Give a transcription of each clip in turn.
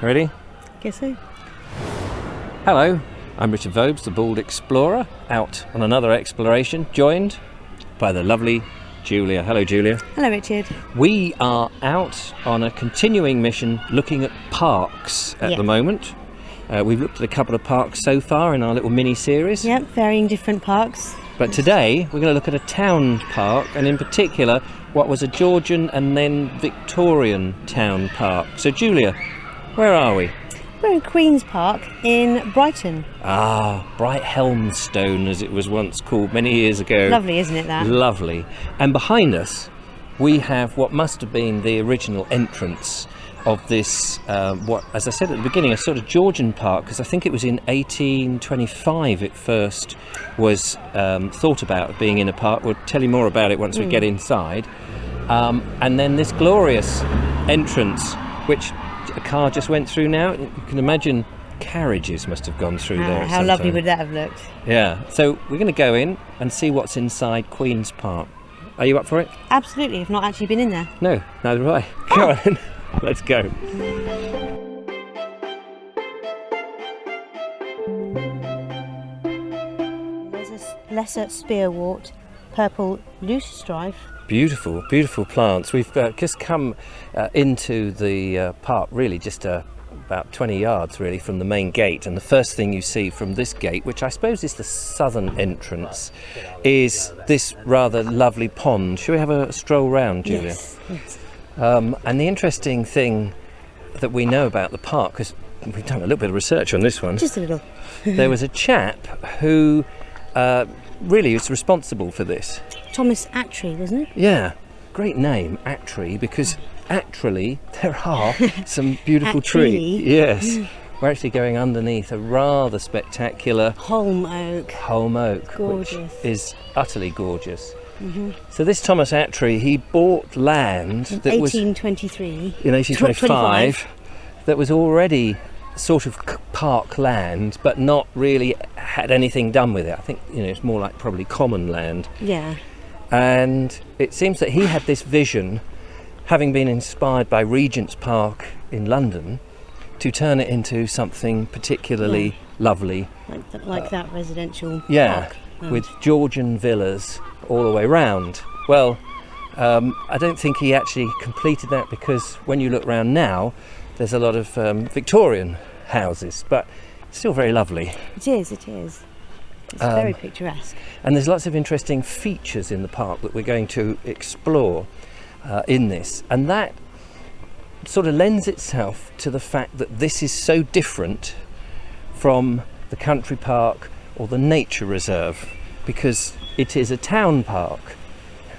Ready? Guess so. Hello, I'm Richard Vobes, the Bald Explorer, out on another exploration, joined by the lovely Julia. Hello, Julia. Hello, Richard. We are out on a continuing mission looking at parks at the moment. We've looked at a couple of parks so far in our little mini-series. Yep, varying different parks. But today we're going to look at a town park, and in particular what was a Georgian and then Victorian town park. So Julia, where are we? We're in Queen's Park in Brighton. Ah, Brighthelmstone as it was once called many years ago. Lovely, isn't it, that? Lovely. And behind us we have what must have been the original entrance of this, what, as I said at the beginning, a sort of Georgian park, because I think it was in 1825 it first was thought about being in a park. We'll tell you more about it once we get inside. And then this glorious entrance, which a car just went through now. You can imagine carriages must have gone through there. How lovely would that have looked? Yeah, so we're going to go in and see what's inside Queen's Park. Are you up for it? Absolutely, I've not actually been in there. No, neither have I. Go on, let's go. There's a lesser spearwort, purple loosestrife. Beautiful, beautiful plants. We've just come into the park, really just about 20 yards really from the main gate, and the first thing you see from this gate, which I suppose is the southern entrance, is this rather lovely pond. Shall we have a stroll round, Julia? Yes. And the interesting thing that we know about the park, because we've done a little bit of research on this one. Just a little. There was a chap who really is responsible for this. Thomas Attree, wasn't it? Yeah, great name, Attree, because actually there are some beautiful trees. Yes, we're actually going underneath a rather spectacular Holm oak. Holm oak, Gorgeous. which is utterly gorgeous. So this Thomas Attree, he bought land that was 1823. in 1825 that was already sort of park land, but not really had anything done with it. I think, you know, it's more like probably common land. Yeah. And it seems that he had this vision, having been inspired by Regent's Park in London, to turn it into something particularly lovely. Like that residential Yeah, park. with Georgian villas all the way round. Well, I don't think he actually completed that, because when you look round now, there's a lot of Victorian houses, but still very lovely. It is, it is. It's very picturesque. And there's lots of interesting features in the park that we're going to explore in this. And that sort of lends itself to the fact that this is so different from the country park or the nature reserve, because it is a town park.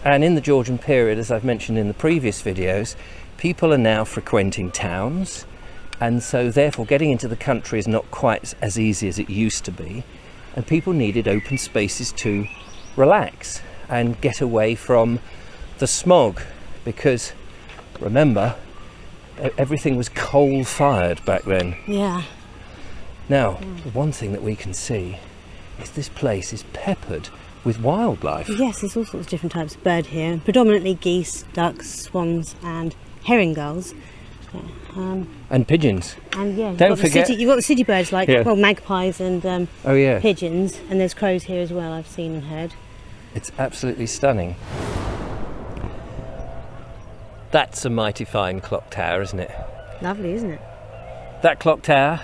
And in the Georgian period, as I've mentioned in the previous videos, people are now frequenting towns, and so therefore getting into the country is not quite as easy as it used to be, and people needed open spaces to relax and get away from the smog, because remember, everything was coal-fired back then. Yeah. Now, the one thing that we can see is this place is peppered with wildlife. Yes, there's all sorts of different types of bird here, predominantly geese, ducks, swans and herring gulls. And pigeons. And yeah, Don't forget, you've got the city birds like well, magpies and oh yeah, pigeons, and there's crows here as well, I've seen and heard. It's absolutely stunning. That's a mighty fine clock tower, isn't it? Lovely, isn't it? That clock tower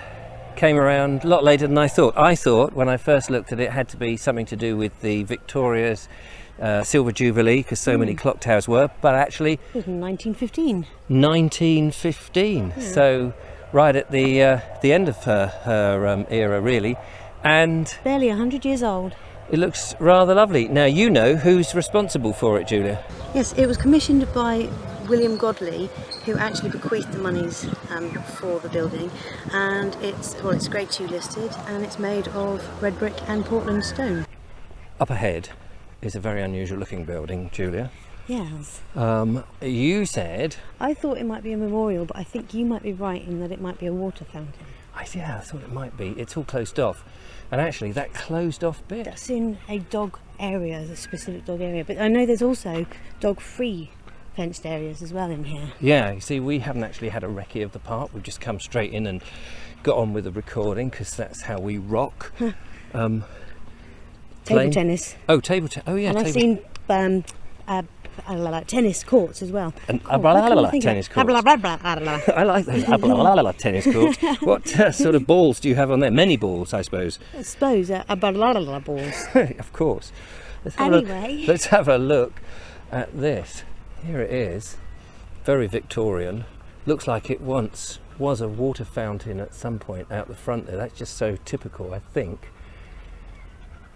came around a lot later than I thought. I thought when I first looked at it, it had to be something to do with the Victoria's Silver Jubilee, because so many clock towers were, but actually It was in 1915. 1915, so right at the end of her era really, and Barely 100 years old. it looks rather lovely. Now you know who's responsible for it, Julia. Yes, it was commissioned by William Godley, who actually bequeathed the monies for the building, and it's Grade 2 listed, and it's made of red brick and Portland stone. Up ahead is a very unusual looking building, Julia. Yes. You said... I thought it might be a memorial, but I think you might be right in that it might be a water fountain. I thought it might be. It's all closed off. And actually, that closed off bit... That's in a dog area, a specific dog area. But I know there's also dog-free fenced areas as well in here. Yeah, you see, we haven't actually had a recce of the park. We've just come straight in and got on with the recording because that's how we rock. Table tennis. Oh, table tennis. Oh, yeah. And I've seen tennis courts as well. And Tennis courts. I like those tennis courts. What sort of balls do you have on there? Many balls, I suppose. I suppose balls. Of course. Let's have a look at this. Here it is. Very Victorian. Looks like it once was a water fountain at some point out the front there. That's just so typical, I think.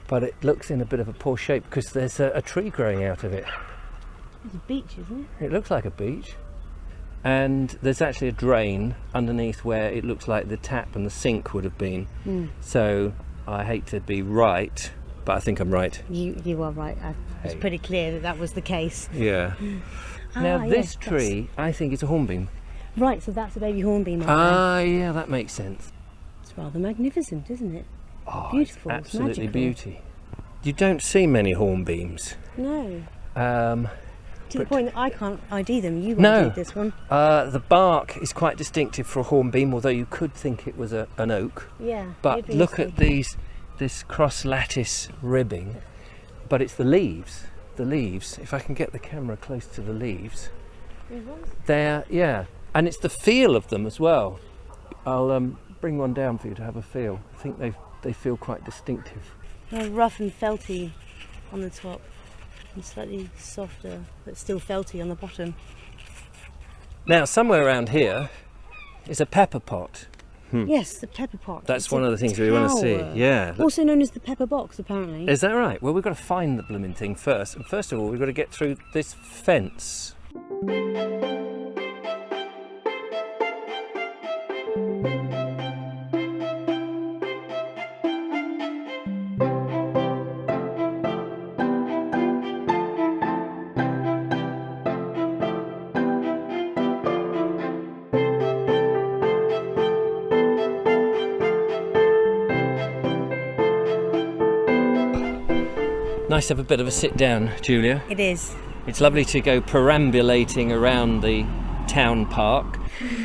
But it looks in a bit of a poor shape because there's a tree growing out of it. It's a beach, isn't it? It looks like a beach. And there's actually a drain underneath where it looks like the tap and the sink would have been. So I hate to be right, but I think I'm right. You are right. It's pretty clear that was the case. Yeah. Now this tree, I think it's a hornbeam. Right, so that's a baby hornbeam. Yeah, that makes sense. It's rather magnificent, isn't it? Oh, beautiful. It's absolutely magical. Beauty. You don't see many hornbeams. No. To the But- point that I can't ID them. You No. ID'd this one. The bark is quite distinctive for a hornbeam, although you could think it was an oak. Yeah. But look at this cross lattice ribbing. But it's the leaves. The leaves. If I can get the camera close to the leaves, and it's the feel of them as well. I'll bring one down for you to have a feel. I think they feel quite distinctive. They're rough and felty on the top, and slightly softer, but still felty on the bottom. Now, somewhere around here is a pepper pot. Yes, the pepper pot. That's It's one a of the things we want to see. tower. Yeah. Also known as the pepper box, apparently. Is that right? Well, we've got to find the blooming thing first. And first of all, we've got to get through this fence. Nice to have a bit of a sit down, Julia. It is. It's lovely to go perambulating around the town park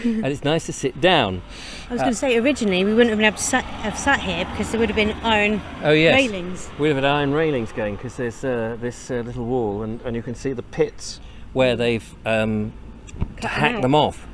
and it's nice to sit down. I was going to say, originally we wouldn't have been able to have sat here because there would have been iron railings. We have iron railings going because there's this little wall and you can see the pits where they've hacked them off.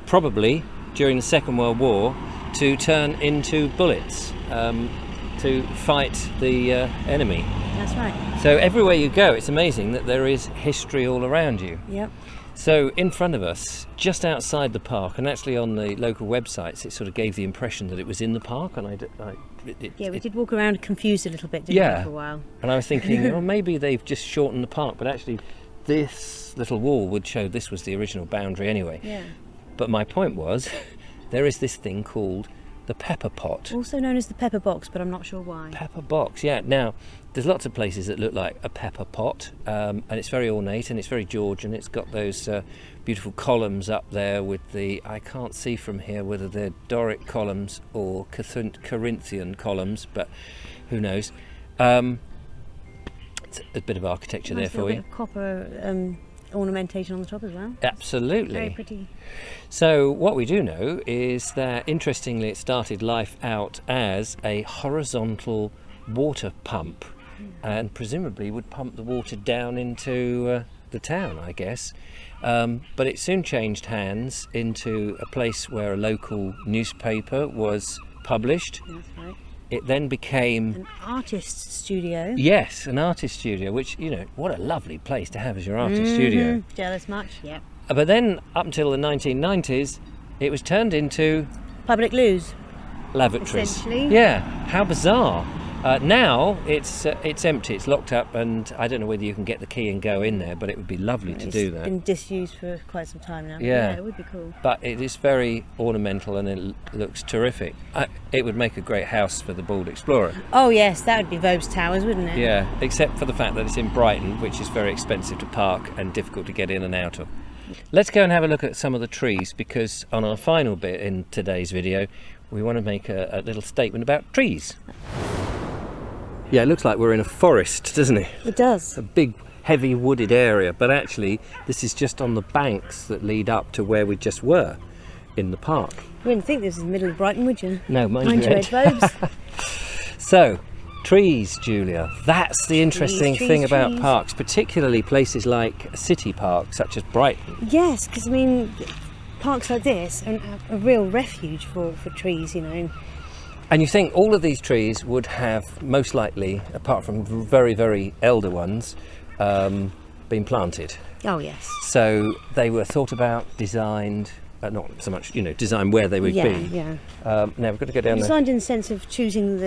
Probably during the Second World War to turn into bullets to fight the enemy. That's right. So everywhere you go, it's amazing that there is history all around you. Yep. So in front of us, just outside the park, and actually on the local websites, it sort of gave the impression that it was in the park, and we did walk around confused a little bit, didn't we, for a while? And I was thinking, well, maybe they've just shortened the park, but actually this little wall would show this was the original boundary anyway. Yeah. But my point was, there is this thing called the pepper pot. Also known as the pepper box, but I'm not sure why. Pepper box, yeah. Now, there's lots of places that look like a pepper pot, and it's very ornate and it's very Georgian. It's got those beautiful columns up there with I can't see from here whether they're Doric columns or Corinthian columns, but who knows. It's a bit of architecture there for you. Bit of copper ornamentation on the top as well. Absolutely. Very pretty. So what we do know is that, interestingly, it started life out as a horizontal water pump and presumably would pump the water down into the town, I guess. But it soon changed hands into a place where a local newspaper was published. That's right. It then became an artist's studio. Yes, an artist studio, which, what a lovely place to have as your artist studio. Jealous much? Yeah. But then, up until the 1990s, it was turned into public loos. Lavatories. Essentially. Yeah, how bizarre. Now it's empty, it's locked up, and I don't know whether you can get the key and go in there, but it would be lovely to do that. It's been disused for quite some time now. Yeah, it would be cool. But it is very ornamental and it looks terrific. It would make a great house for the Bald Explorer. Oh yes, that would be Vobes Towers, wouldn't it? Yeah, except for the fact that it's in Brighton, which is very expensive to park and difficult to get in and out of. Let's go and have a look at some of the trees, because on our final bit in today's video, we want to make a little statement about trees. Yeah, it looks like we're in a forest, doesn't it? It does. A big heavy wooded area, but actually this is just on the banks that lead up to where we just were in the park. You wouldn't think this is the middle of Brighton, would you? No, mind you Red Vobes. So, trees, Julia. That's the interesting Trees, thing about trees. parks, particularly places like a city park such as Brighton. Yes, because I mean, parks like this are a real refuge for trees, you know. And you think all of these trees would have, most likely, apart from very, very elder ones, been planted. Oh yes. So they were thought about, designed, not so much, designed where they would be. Yeah. Now we've got to go down there. Designed in the sense of choosing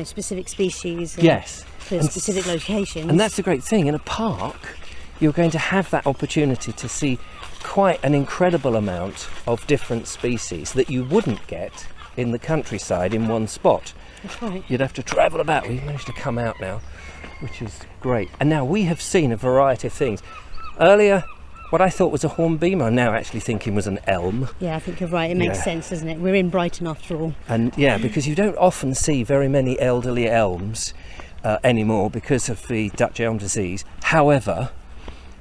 specific species. Yes. For specific locations. And that's the great thing. In a park, you're going to have that opportunity to see quite an incredible amount of different species that you wouldn't get in the countryside in one spot. That's right. You'd have to travel about. We've managed to come out now, which is great. And now we have seen a variety of things. Earlier, what I thought was a hornbeam, I'm now actually thinking was an elm. Yeah, I think you're right. It makes sense, doesn't it? We're in Brighton after all. And yeah, because you don't often see very many elderly elms anymore because of the Dutch elm disease. However,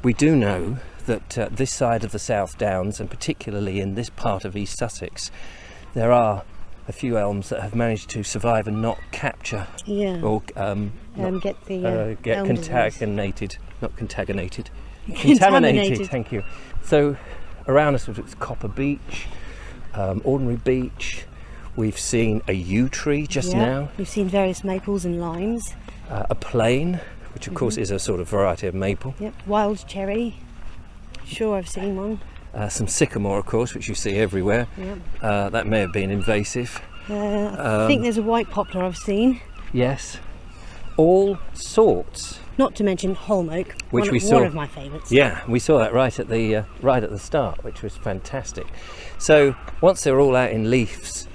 we do know that this side of the South Downs, and particularly in this part of East Sussex, there are a few elms that have managed to survive and not capture or get elm contaminated, not contaminated, Contaminated. Thank you. So around us it's Copper Beech, Ordinary Beech. We've seen a yew tree just now. We've seen various maples and limes. A plane, which of course is a sort of variety of maple. Yep. Wild cherry. Sure, I've seen one. Some sycamore, of course, which you see everywhere. Yep. That may have been invasive. I think there's a white poplar I've seen. Yes. All sorts. Not to mention holm oak, Which we one saw. of my favourites. Yeah, we saw that right at the start, which was fantastic. So once they're all out in leaves,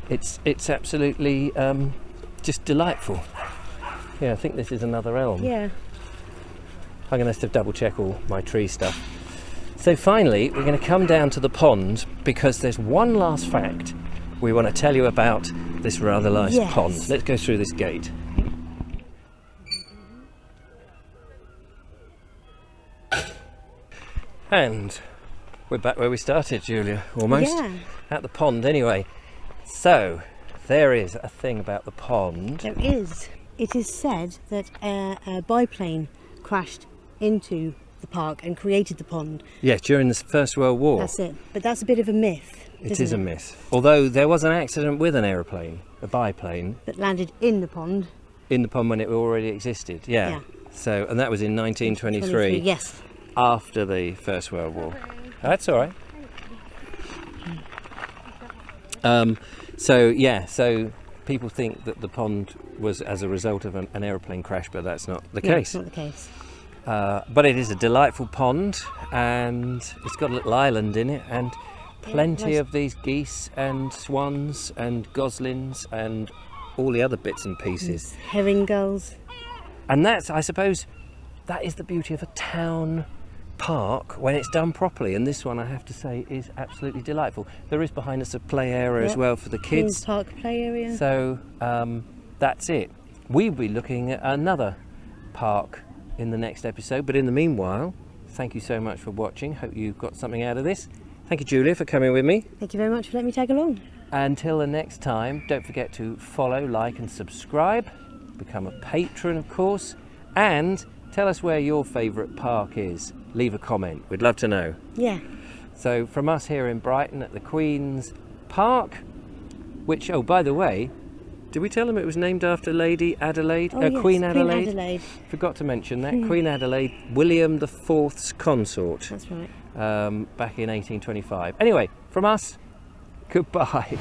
it's absolutely just delightful. Yeah, I think this is another elm. Yeah. I'm going to have to double check all my tree stuff. So finally, we're going to come down to the pond because there's one last fact we want to tell you about this rather nice pond. Let's go through this gate. And we're back where we started, Julia, almost. Yeah. At the pond anyway. So, there is a thing about the pond. There is. It is said that a biplane crashed into the park and created the pond. Yeah, during the First World War. That's it. But that's a bit of a myth. It is a myth. Although there was an accident with an aeroplane, a biplane. That landed in the pond. In the pond when it already existed, yeah. So, and that was in 1923. Yes. After the First World War. That's all right. So people think that the pond was as a result of an aeroplane crash, but that's not the case. It's not the case. But it is a delightful pond, and it's got a little island in it, and plenty of these geese and swans and goslings and all the other bits and pieces. Herring gulls. And that's, I suppose, that is the beauty of a town park when it's done properly, and this one I have to say is absolutely delightful. There is behind us a play area as well for the kids. Park play area. So that's it. We'll be looking at another park in the next episode, but in the meanwhile, thank you so much for watching. Hope you got something out of this. Thank you, Julia, for coming with me. Thank you very much for letting me tag along. Until the next time, don't forget to follow, like and subscribe. Become a patron, of course, and tell us where your favourite park is. Leave a comment, we'd love to know. Yeah. So from us here in Brighton at the Queen's Park, which, oh, by the way, did we tell them it was named after Lady Adelaide? Oh, yes, Queen Adelaide? Queen Adelaide. Forgot to mention that. Queen Adelaide, William IV's consort. That's right. Back in 1825. Anyway, from us, goodbye.